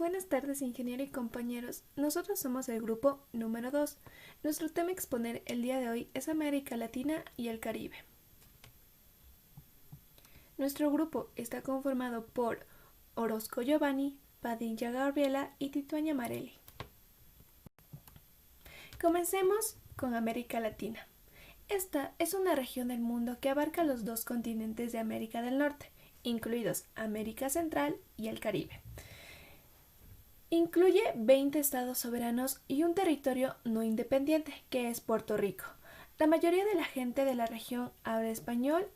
Buenas tardes, ingeniero y compañeros. Nosotros somos el grupo número 2. Nuestro tema a exponer el día de hoy es América Latina y el Caribe. Nuestro grupo está conformado por Orozco Giovanni, Padilla Gabriela y Tituaña Marelli. Comencemos con América Latina. Esta es una región del mundo que abarca los dos continentes de América del Norte, incluidos América Central y el Caribe. Incluye 20 estados soberanos y un territorio no independiente, que es Puerto Rico. La mayoría de la gente de la región habla español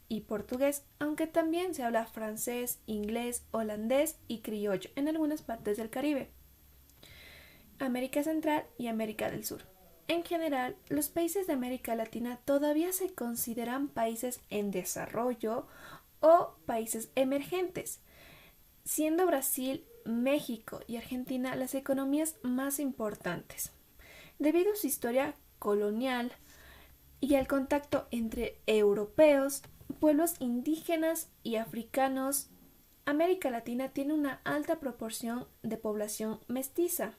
y portugués, aunque también se habla francés, inglés, holandés y criollo en algunas partes del Caribe, América Central y América del Sur. En general, los países de América Latina todavía se consideran países en desarrollo o países emergentes, siendo Brasil, México y Argentina las economías más importantes. Debido a su historia colonial y al contacto entre europeos, pueblos indígenas y africanos, América Latina tiene una alta proporción de población mestiza.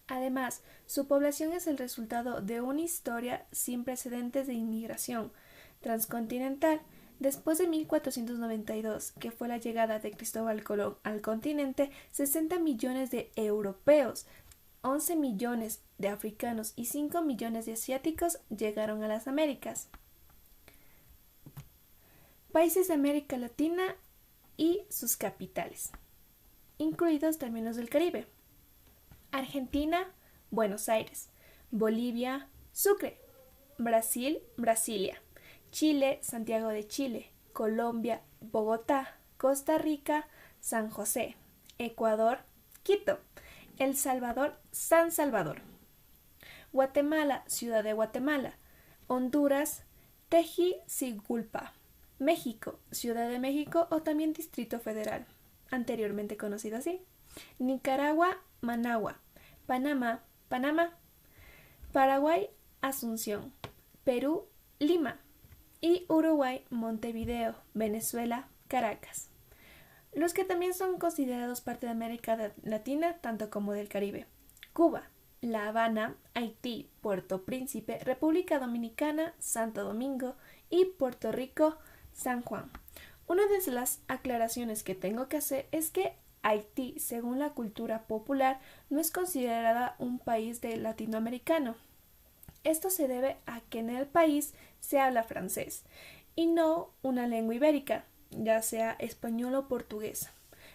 Además, su población es el resultado de una historia sin precedentes de inmigración transcontinental. Después de 1492, que fue la llegada de Cristóbal Colón al continente, 60 millones de europeos, 11 millones de africanos y 5 millones de asiáticos llegaron a las Américas. Países de América Latina y sus capitales, incluidos también los del Caribe. Argentina, Buenos Aires. Bolivia, Sucre. Brasil, Brasilia. Chile, Santiago de Chile. Colombia, Bogotá. Costa Rica, San José. Ecuador, Quito. El Salvador, San Salvador. Guatemala, Ciudad de Guatemala. Honduras, Tegucigalpa. México, Ciudad de México o también Distrito Federal, anteriormente conocido así. Nicaragua, Managua. Panamá, Panamá. Paraguay, Asunción. Perú, Lima. Y Uruguay, Montevideo. Venezuela, Caracas. Los que también son considerados parte de América Latina, tanto como del Caribe. Cuba, La Habana, Haití, Puerto Príncipe, República Dominicana, Santo Domingo y Puerto Rico, San Juan. Una de las aclaraciones que tengo que hacer es que Haití, según la cultura popular, no es considerada un país latinoamericano. Esto se debe a que en el país se habla francés y no una lengua ibérica, ya sea español o portugués.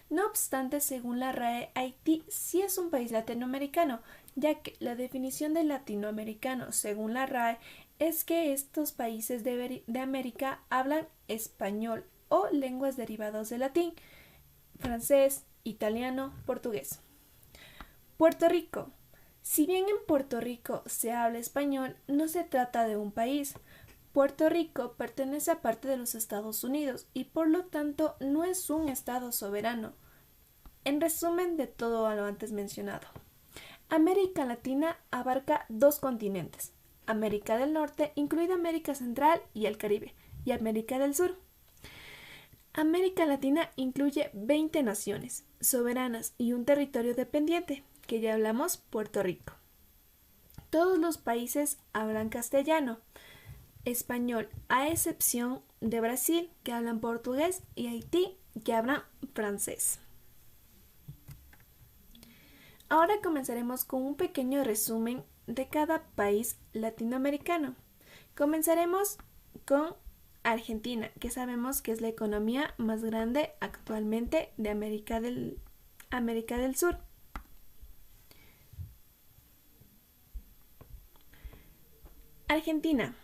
No obstante, según la RAE, Haití sí es un país latinoamericano, ya que la definición de latinoamericano, según la RAE, es que estos países de América hablan español o lenguas derivadas del latín, francés, italiano, portugués. Puerto Rico. Si bien en Puerto Rico se habla español, no se trata de un país. Puerto Rico pertenece a parte de los Estados Unidos y por lo tanto no es un estado soberano. En resumen de todo lo antes mencionado, América Latina abarca dos continentes, América del Norte, incluida América Central y el Caribe, y América del Sur. América Latina incluye 20 naciones soberanas y un territorio dependiente, que ya hablamos, Puerto Rico. Todos los países hablan castellano, español, a excepción de Brasil, que hablan portugués, y Haití, que hablan francés. Ahora comenzaremos con un pequeño resumen de cada país latinoamericano. Comenzaremos con Argentina, que sabemos que es la economía más grande actualmente de América del Sur. Argentina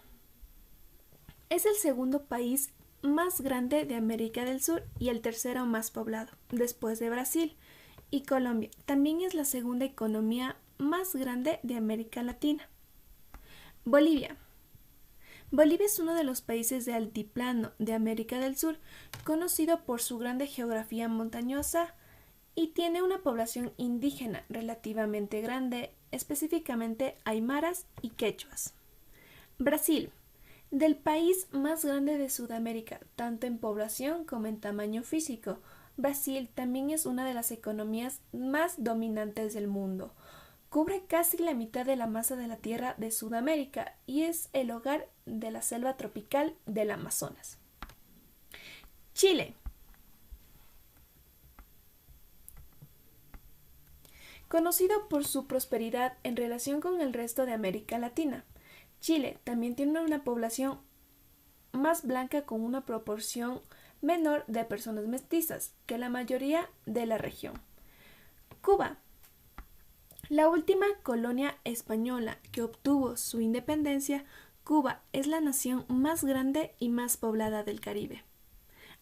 es el segundo país más grande de América del Sur y el tercero más poblado, después de Brasil y Colombia. También es la segunda economía más grande de América Latina. Bolivia. Bolivia es uno de los países de altiplano de América del Sur, conocido por su grande geografía montañosa y tiene una población indígena relativamente grande, específicamente aymaras y quechuas. Brasil, del país más grande de Sudamérica, tanto en población como en tamaño físico. Brasil también es una de las economías más dominantes del mundo. Cubre casi la mitad de la masa de la tierra de Sudamérica y es el hogar de la selva tropical del Amazonas. Chile. Conocido por su prosperidad en relación con el resto de América Latina, Chile también tiene una población más blanca con una proporción menor de personas mestizas que la mayoría de la región. Cuba. La última colonia española que obtuvo su independencia, Cuba es la nación más grande y más poblada del Caribe.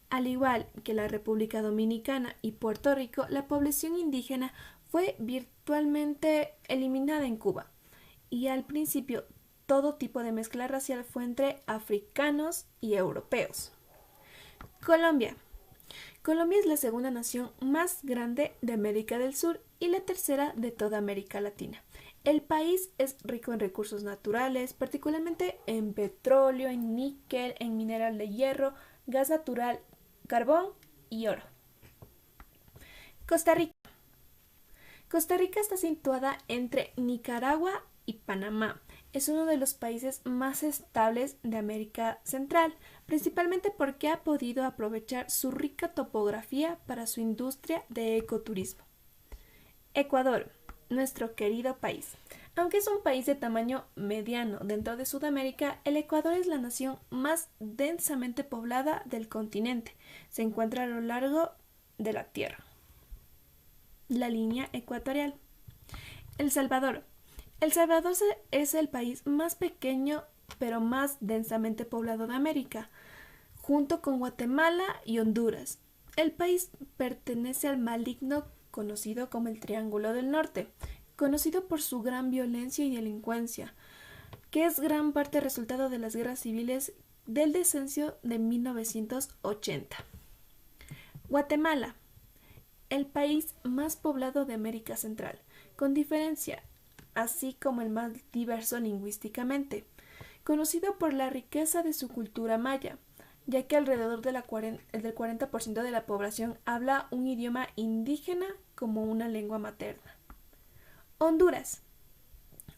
Al igual que la República Dominicana y Puerto Rico, la población indígena fue virtualmente eliminada en Cuba, y al principio todo tipo de mezcla racial fue entre africanos y europeos. Colombia. Colombia es la segunda nación más grande de América del Sur y la tercera de toda América Latina. El país es rico en recursos naturales, particularmente en petróleo, en níquel, en mineral de hierro, gas natural, carbón y oro. Costa Rica. Costa Rica está situada entre Nicaragua y Panamá. Es uno de los países más estables de América Central, principalmente porque ha podido aprovechar su rica topografía para su industria de ecoturismo. Ecuador, nuestro querido país. Aunque es un país de tamaño mediano dentro de Sudamérica, el Ecuador es la nación más densamente poblada del continente. Se encuentra a lo largo de la Tierra. La línea ecuatorial. El Salvador. El Salvador es el país más pequeño pero más densamente poblado de América, junto con Guatemala y Honduras. El país pertenece al maligno conocido como el Triángulo del Norte, conocido por su gran violencia y delincuencia, que es gran parte resultado de las guerras civiles del decencio de 1980. Guatemala, el país más poblado de América Central, con diferencia, así como el más diverso lingüísticamente, conocido por la riqueza de su cultura maya, ya que alrededor del 40% de la población habla un idioma indígena como una lengua materna. Honduras.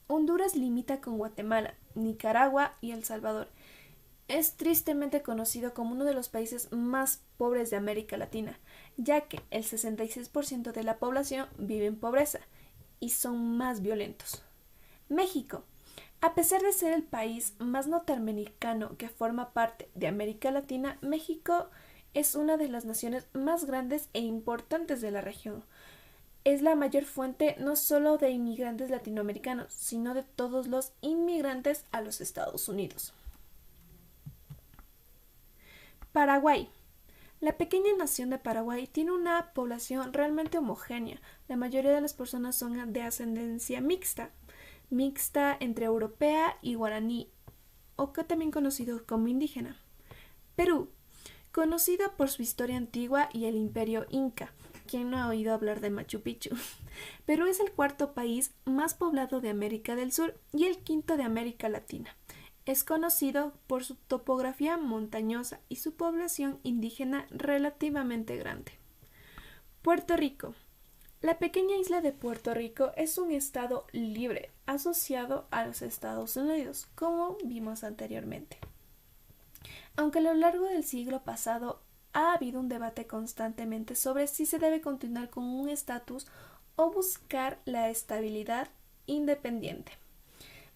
Honduras limita con Guatemala, Nicaragua y El Salvador. Es tristemente conocido como uno de los países más pobres de América Latina, ya que el 66% de la población vive en pobreza y son más violentos. México. A pesar de ser el país más norteamericano que forma parte de América Latina, México es una de las naciones más grandes e importantes de la región. Es la mayor fuente no solo de inmigrantes latinoamericanos, sino de todos los inmigrantes a los Estados Unidos. Paraguay. La pequeña nación de Paraguay tiene una población realmente homogénea. La mayoría de las personas son de ascendencia mixta entre europea y guaraní, o que también conocido como indígena. Perú, conocido por su historia antigua y el imperio inca. ¿Quién no ha oído hablar de Machu Picchu? Perú es el cuarto país más poblado de América del Sur y el quinto de América Latina. Es conocido por su topografía montañosa y su población indígena relativamente grande. Puerto Rico. La pequeña isla de Puerto Rico es un estado libre asociado a los Estados Unidos, como vimos anteriormente. Aunque a lo largo del siglo pasado ha habido un debate constantemente sobre si se debe continuar con un estatus o buscar la estabilidad independiente.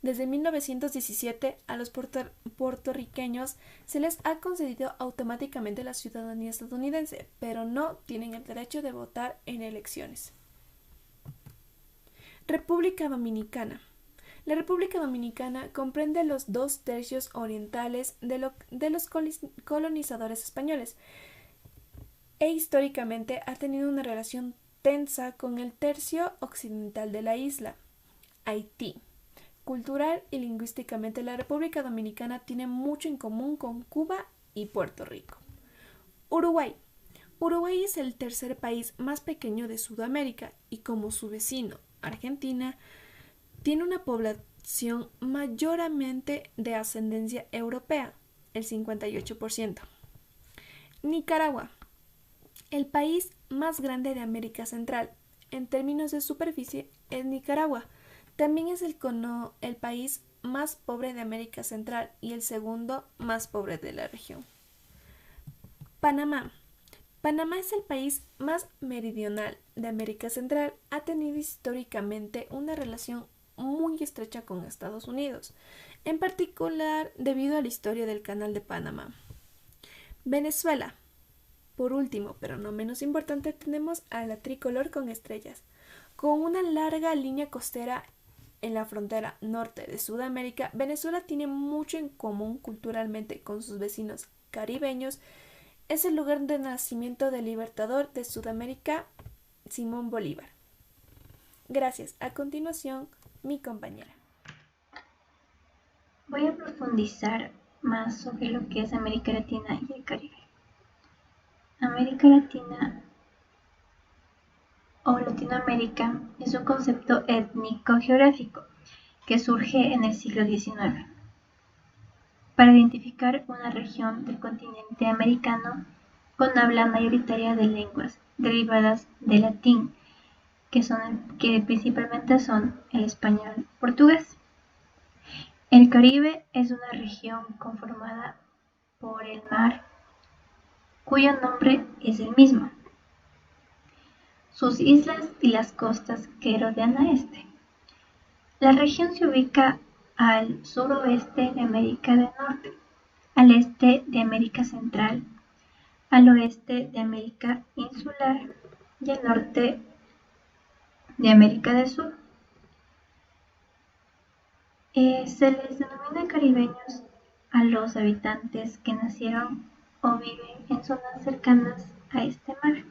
Desde 1917 a los puertorriqueños se les ha concedido automáticamente la ciudadanía estadounidense, pero no tienen el derecho de votar en elecciones. República Dominicana. La República Dominicana comprende los 2/3 orientales de los colonizadores españoles e históricamente ha tenido una relación tensa con el tercio occidental de la isla, Haití. Cultural y lingüísticamente, la República Dominicana tiene mucho en común con Cuba y Puerto Rico. Uruguay. Uruguay es el tercer país más pequeño de Sudamérica y como su vecino, Argentina, tiene una población mayormente de ascendencia europea, el 58%. Nicaragua. El país más grande de América Central, en términos de superficie, es Nicaragua. También es el país más pobre de América Central y el segundo más pobre de la región. Panamá. Panamá es el país más meridional de América Central. Ha tenido históricamente una relación muy estrecha con Estados Unidos, en particular debido a la historia del Canal de Panamá. Venezuela. Por último, pero no menos importante, tenemos a la tricolor con estrellas. Con una larga línea costera en la frontera norte de Sudamérica, Venezuela tiene mucho en común culturalmente con sus vecinos caribeños. Es el lugar de nacimiento del libertador de Sudamérica, Simón Bolívar. Gracias. A continuación, mi compañera. Voy a profundizar más sobre lo que es América Latina y el Caribe. América Latina o Latinoamérica es un concepto étnico-geográfico que surge en el siglo XIX para identificar una región del continente americano con habla mayoritaria de lenguas derivadas del latín, que principalmente son el español y portugués. El Caribe es una región conformada por el mar, cuyo nombre es el mismo, sus islas y las costas que rodean a este. La región se ubica al suroeste de América del Norte, al este de América Central, al oeste de América Insular y al norte de América del Sur. Se les denomina caribeños a los habitantes que nacieron o viven en zonas cercanas a este mar.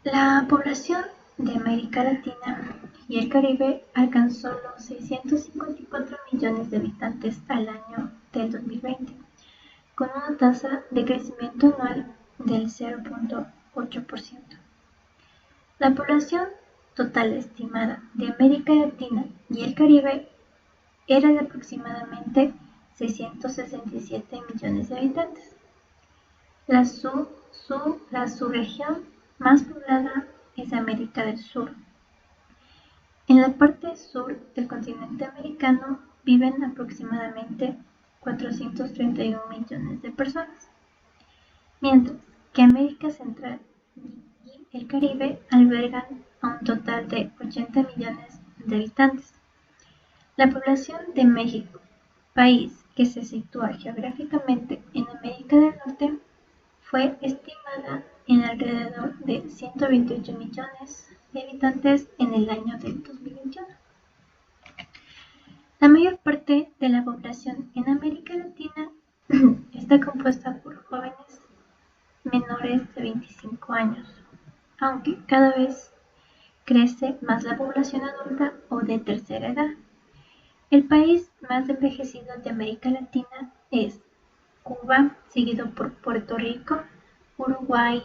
La población de América Latina y el Caribe alcanzó los 654 millones de habitantes al año del 2020, con una tasa de crecimiento anual del 0.8%. La población total estimada de América Latina y el Caribe era de aproximadamente 667 millones de habitantes. La subregión más poblada es América del Sur. En la parte sur del continente americano viven aproximadamente 431 millones de personas, mientras que América Central y el Caribe albergan a un total de 80 millones de habitantes. La población de México, país que se sitúa geográficamente en América del Norte, fue estimada en alrededor de 128 millones de habitantes en el año del 2021. La mayor parte de la población en América Latina está compuesta por jóvenes menores de 25 años, aunque cada vez crece más la población adulta o de tercera edad. El país más envejecido de América Latina es Cuba, seguido por Puerto Rico, Uruguay,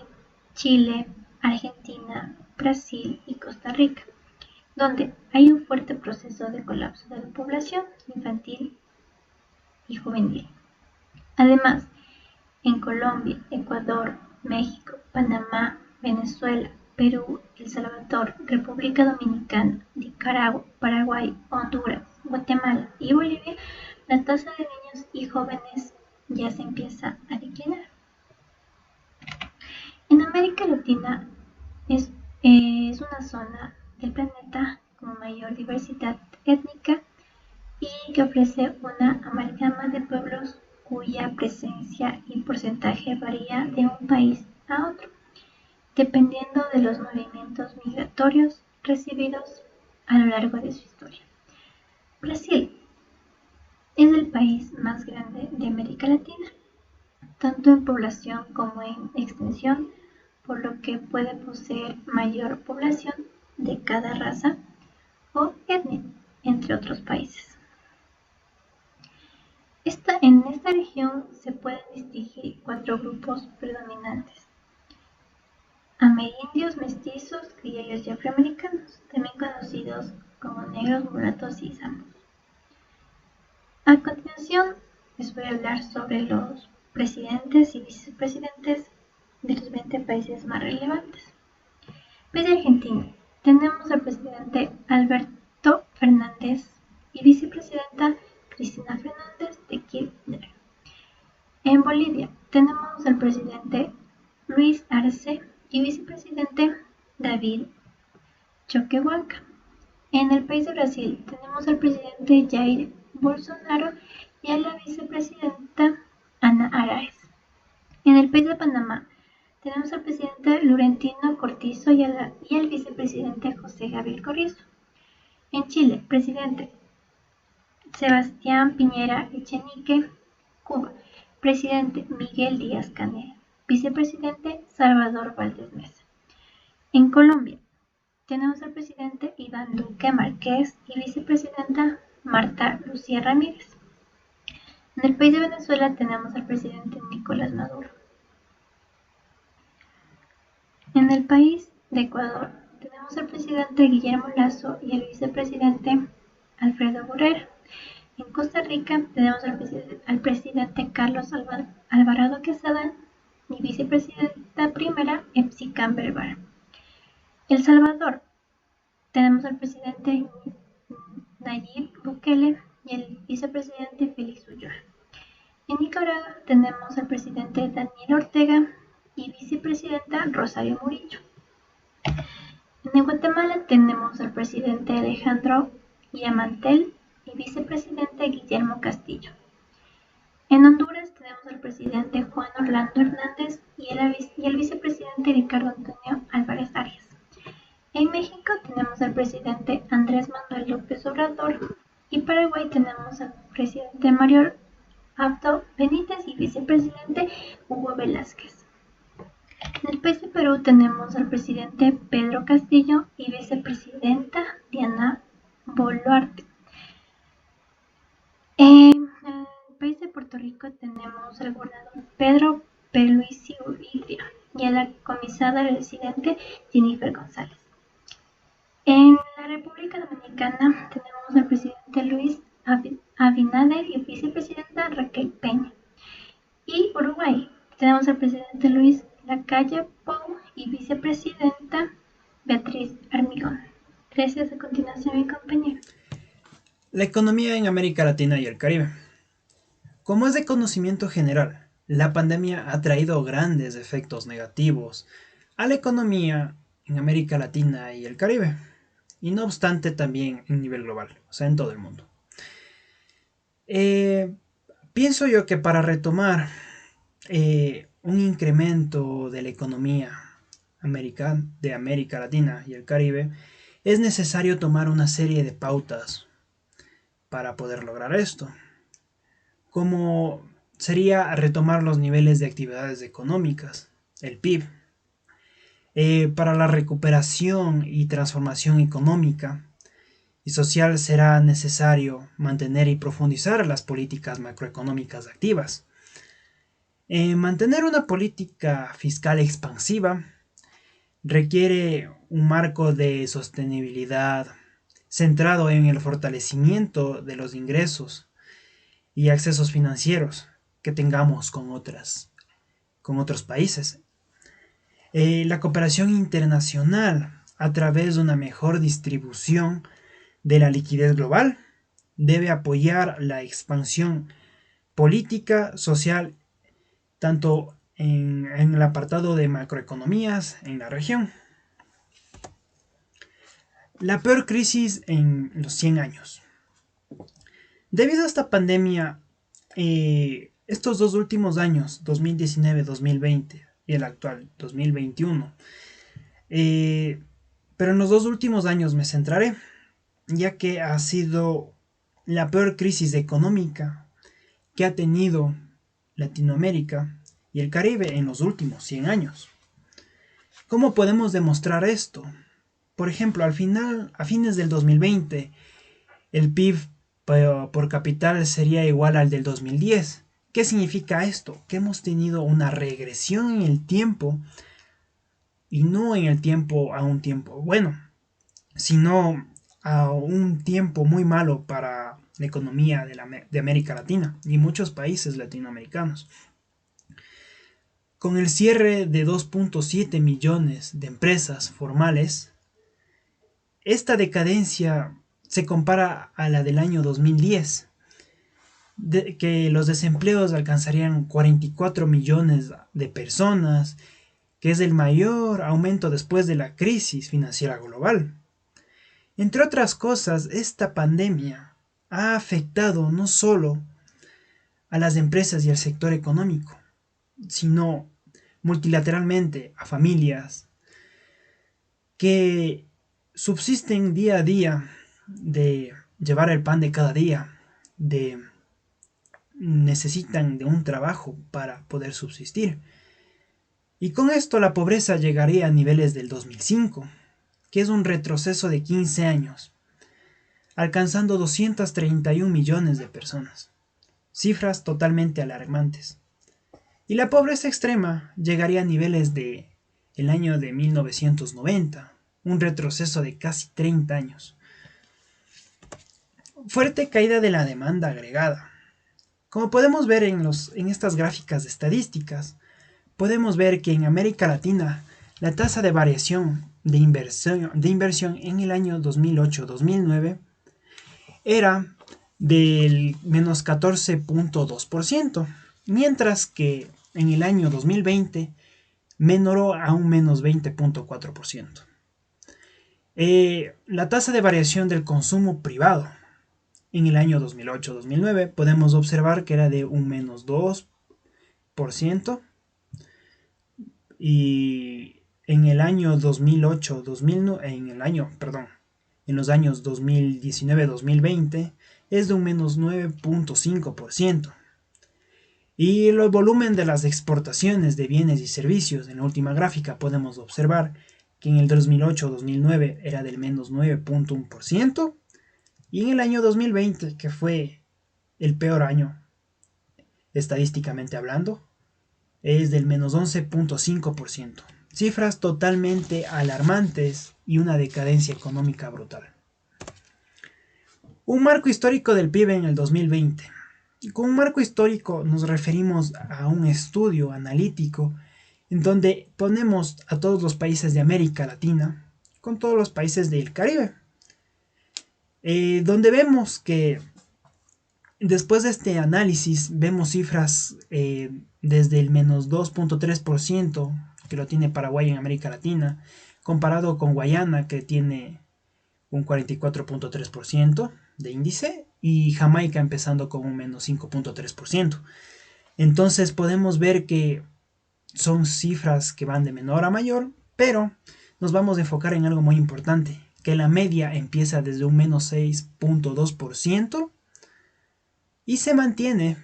Chile, Argentina, Brasil y Costa Rica, donde hay un fuerte proceso de colapso de la población infantil y juvenil. Además, en Colombia, Ecuador, México, Panamá, Venezuela, Perú, El Salvador, República Dominicana, Nicaragua, Paraguay, Honduras, Guatemala y Bolivia, la tasa de niños y jóvenes ya se empieza a declinar. En América Latina es una zona del planeta con mayor diversidad étnica y que ofrece una amalgama de pueblos cuya presencia y porcentaje varía de un país a otro, dependiendo de los movimientos migratorios recibidos a lo largo de su historia. Brasil es el país más grande de América Latina, tanto en población como en extensión, por lo que puede poseer mayor población de cada raza o etnia, entre otros países. En esta región se pueden distinguir 4 grupos predominantes: amerindios, mestizos, criollos y afroamericanos, también conocidos como negros, mulatos y zambos. A continuación les voy a hablar sobre los presidentes y vicepresidentes de los 20 países más relevantes. País de Argentina, tenemos al presidente Alberto Fernández y vicepresidenta Cristina Fernández de Kirchner. En Bolivia, tenemos al presidente Luis Arce y vicepresidente David Choquehuanca. En el país de Brasil, tenemos al presidente Jair Bolsonaro y a la vicepresidenta Ana Araez. En el país de Panamá, tenemos al presidente Laurentino Cortizo y al vicepresidente José Gabriel Corrizo. En Chile, presidente Sebastián Piñera Echenique. Cuba, presidente Miguel Díaz-Canel, vicepresidente Salvador Valdés Mesa. En Colombia, tenemos al presidente Iván Duque Márquez y vicepresidenta Marta Lucía Ramírez. En el país de Venezuela tenemos al presidente Nicolás Maduro. En el país de Ecuador tenemos al presidente Guillermo Lasso y al vicepresidente Alfredo Borrero. En Costa Rica tenemos al presidente Carlos Alvarado Quesada y vicepresidenta primera Epsi Camberbar. El Salvador, tenemos al presidente Nayib Bukele y el vicepresidente Félix Ulloa. En Nicaragua tenemos al presidente Daniel Ortega y vicepresidenta Rosario Murillo. En Guatemala tenemos al presidente Alejandro Yamantel y vicepresidente Guillermo Castillo. En Honduras tenemos al presidente Juan Orlando Hernández y el vicepresidente Ricardo Antonio Álvarez Arias. En México tenemos al presidente Andrés Manuel López Obrador y Paraguay tenemos al presidente Mario Abdo Benítez y vicepresidente Hugo Velázquez. En el país de Perú tenemos al presidente Pedro Castillo y vicepresidenta Diana Boluarte. En el país de Puerto Rico tenemos al gobernador Pedro Pierluisi Urrutia y a la comisaria residente Jennifer González. En la República Dominicana tenemos al presidente Luis Abinader y vicepresidenta Raquel Peña. Y Uruguay tenemos al presidente Luis Lacalle Pou y vicepresidenta Beatriz Armigón. Gracias. A continuación, mi compañero. La economía en América Latina y el Caribe. Como es de conocimiento general, la pandemia ha traído grandes efectos negativos a la economía en América Latina y el Caribe, y no obstante también en nivel global, o sea, en todo el mundo. Pienso yo que para retomar un incremento de la economía de América Latina y el Caribe, es necesario tomar una serie de pautas para poder lograr esto, como sería retomar los niveles de actividades económicas, el PIB. Para la recuperación y transformación económica y social será necesario mantener y profundizar las políticas macroeconómicas activas. Mantener una política fiscal expansiva requiere un marco de sostenibilidad centrado en el fortalecimiento de los ingresos y accesos financieros que tengamos con otros países. La cooperación internacional a través de una mejor distribución de la liquidez global debe apoyar la expansión política, social, tanto en el apartado de macroeconomías en la región. La peor crisis en los 100 años. Debido a esta pandemia, estos dos últimos años, 2019-2020 y el actual 2021, pero en los dos últimos años me centraré, ya que ha sido la peor crisis económica que ha tenido Latinoamérica y el Caribe en los últimos 100 años. ¿Cómo podemos demostrar esto? Por ejemplo, a fines del 2020, el PIB por capital sería igual al del 2010. ¿Qué significa esto? Que hemos tenido una regresión en el tiempo, y no en el tiempo a un tiempo bueno, sino a un tiempo muy malo para la economía de América Latina y muchos países latinoamericanos. con el cierre de 2.7 millones de empresas formales, esta decadencia se compara a la del año 2010, que los desempleos alcanzarían 44 millones de personas, que es el mayor aumento después de la crisis financiera global. Entre otras cosas, esta pandemia ha afectado no solo a las empresas y al sector económico, sino multilateralmente a familias que subsisten día a día de llevar el pan de cada día, necesitan de un trabajo para poder subsistir. Y con esto la pobreza llegaría a niveles del 2005, que es un retroceso de 15 años, alcanzando 231 millones de personas. Cifras totalmente alarmantes. Y la pobreza extrema llegaría a niveles de el año de 1990, un retroceso de casi 30 años. Fuerte caída de la demanda agregada. Como podemos ver en estas gráficas de estadísticas, podemos ver que en América Latina la tasa de variación de inversión en el año 2008-2009 era del menos 14.2%, mientras que en el año 2020 menoró a un menos 20.4%. La tasa de variación del consumo privado en el año 2008-2009 podemos observar que era de un menos 2%, y en el año 2008-2009, en los años 2019-2020 es de un menos 9.5%. Y el volumen de las exportaciones de bienes y servicios, en la última gráfica podemos observar que en el 2008-2009 era del menos 9.1%, y en el año 2020, que fue el peor año estadísticamente hablando, es del menos 11.5%. Cifras totalmente alarmantes y una decadencia económica brutal. Un marco histórico del PIB en el 2020. Con un marco histórico nos referimos a un estudio analítico en donde ponemos a todos los países de América Latina con todos los países del Caribe, donde vemos que después de este análisis vemos cifras desde el menos 2.3% que lo tiene Paraguay en América Latina, comparado con Guayana, que tiene un 44.3% de índice, y Jamaica empezando con un menos 5.3%. Entonces podemos ver que son cifras que van de menor a mayor, pero nos vamos a enfocar en algo muy importante, que la media empieza desde un menos 6.2% y se mantiene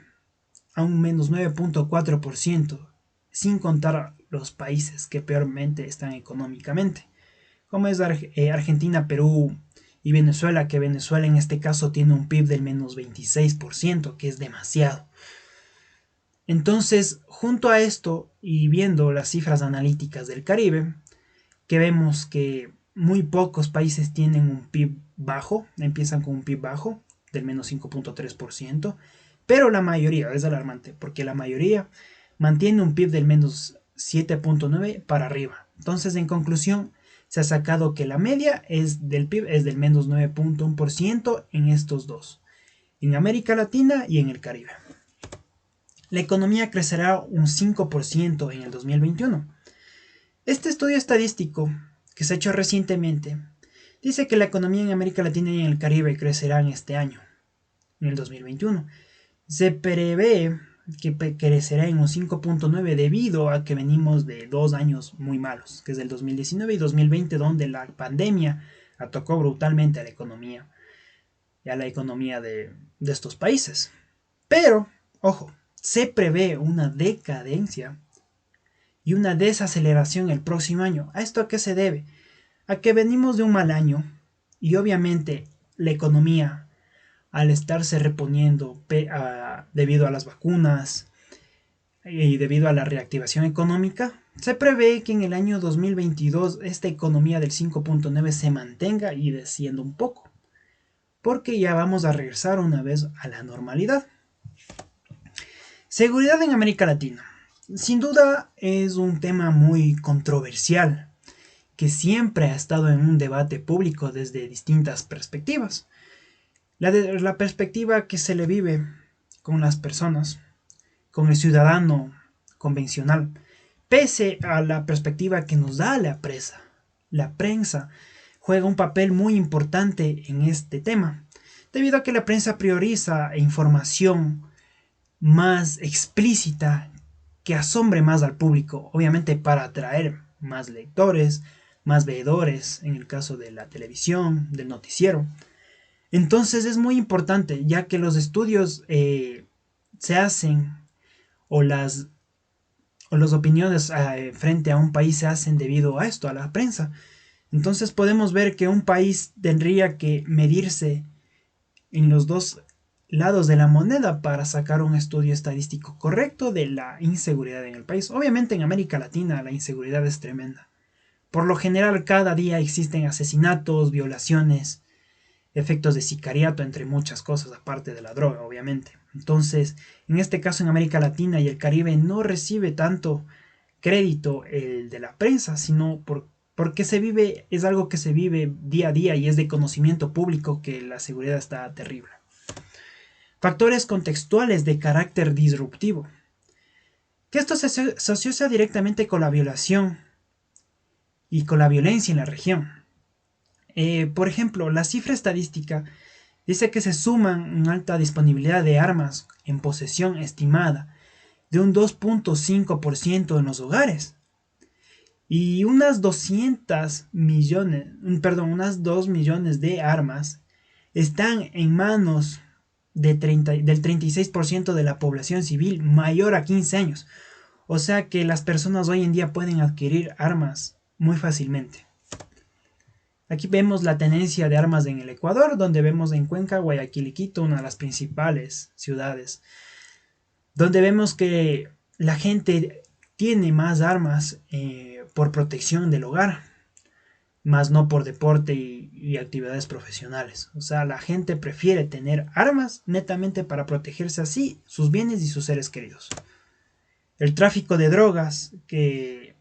a un menos 9.4%, sin contar los países que peormente están económicamente, como es Argentina, Perú y Venezuela, que Venezuela en este caso tiene un PIB del menos 26%, que es demasiado. Entonces, junto a esto y viendo las cifras analíticas del Caribe, que vemos que muy pocos países tienen un PIB bajo, empiezan con un PIB bajo del menos 5.3%, pero la mayoría, es alarmante, porque la mayoría mantiene un PIB del menos 7.9 para arriba. Entonces, en conclusión, se ha sacado que la media del PIB es del menos 9.1% en estos dos, en América Latina y en el Caribe. La economía crecerá un 5% en el 2021. Este estudio estadístico, que se ha hecho recientemente, dice que la economía en América Latina y en el Caribe crecerá en este año, en el 2021. Se prevé que crecerá en un 5.9 debido a que venimos de 2 años muy malos, que es el 2019 y 2020, donde la pandemia atacó brutalmente a la economía y a la economía de estos países. Pero, ojo, se prevé una decadencia y una desaceleración el próximo año. ¿A esto a qué se debe? A que venimos de un mal año y obviamente la economía, al estarse reponiendo debido a las vacunas y debido a la reactivación económica, se prevé que en el año 2022 esta economía del 5.9 se mantenga y descienda un poco, porque ya vamos a regresar una vez a la normalidad. Seguridad en América Latina. Sin duda es un tema muy controversial, que siempre ha estado en un debate público desde distintas perspectivas. La perspectiva que se le vive con las personas, con el ciudadano convencional, pese a la perspectiva que nos da la prensa. La prensa juega un papel muy importante en este tema, debido a que la prensa prioriza información más explícita que asombre más al público, obviamente para atraer más lectores, más veedores, en el caso de la televisión, del noticiero. Entonces es muy importante, ya que los estudios se hacen, o las opiniones frente a un país se hacen debido a esto, a la prensa. Entonces podemos ver que un país tendría que medirse en los dos lados de la moneda para sacar un estudio estadístico correcto de la inseguridad en el país. Obviamente en América Latina la inseguridad es tremenda. Por lo general cada día existen asesinatos, violaciones, efectos de sicariato, entre muchas cosas, aparte de la droga, obviamente. Entonces, en este caso en América Latina y el Caribe no recibe tanto crédito el de la prensa, sino porque es algo que se vive día a día y es de conocimiento público que la seguridad está terrible. Factores contextuales de carácter disruptivo. Que esto se asocia directamente con la violación y con la violencia en la región. Por ejemplo, la cifra estadística dice que se suman una alta disponibilidad de armas en posesión estimada de un 2.5% en los hogares y unas 2 millones de armas están en manos del 36% de la población civil mayor a 15 años. O sea que las personas hoy en día pueden adquirir armas muy fácilmente. Aquí vemos la tenencia de armas en el Ecuador, donde vemos en Cuenca, Guayaquil y Quito, una de las principales ciudades, donde vemos que la gente tiene más armas por protección del hogar, más no por deporte y actividades profesionales. O sea, la gente prefiere tener armas netamente para protegerse así sus bienes y sus seres queridos. El tráfico de drogas, que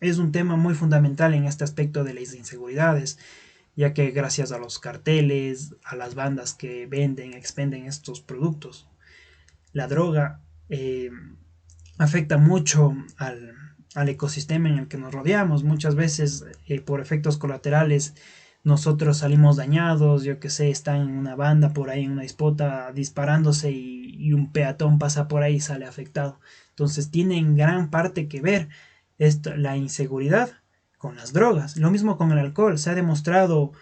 es un tema muy fundamental en este aspecto de las inseguridades, ya que gracias a los carteles, a las bandas que venden, expenden estos productos, la droga afecta mucho al ecosistema en el que nos rodeamos. Muchas veces por efectos colaterales nosotros salimos dañados, yo que sé, está en una banda por ahí, en una dispota disparándose y un peatón pasa por ahí y sale afectado. Entonces tiene en gran parte que ver la inseguridad con las drogas. Lo mismo con el alcohol. Se ha demostrado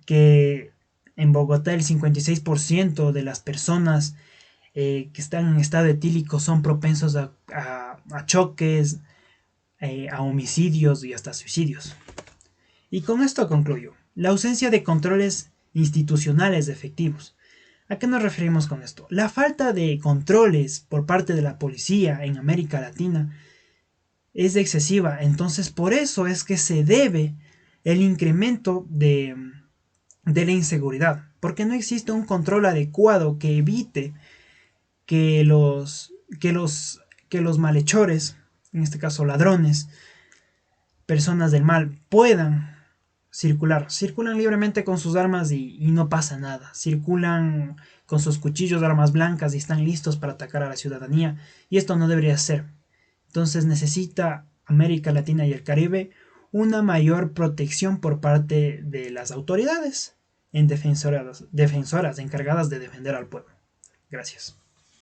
que en Bogotá el 56% de las personas que están en estado etílico son propensos a choques, a homicidios y hasta suicidios. Y con esto concluyo. La ausencia de controles institucionales efectivos. ¿A qué nos referimos con esto? La falta de controles por parte de la policía en América Latina es excesiva. Entonces por eso es que se debe el incremento de la inseguridad. Porque no existe un control adecuado que evite que los malhechores, en este caso ladrones, personas del mal, puedan circulan libremente con sus armas y no pasa nada, circulan con sus cuchillos, armas blancas y están listos para atacar a la ciudadanía, y esto no debería ser. Entonces necesita América Latina y el Caribe una mayor protección por parte de las autoridades en defensoras encargadas de defender al pueblo. Gracias.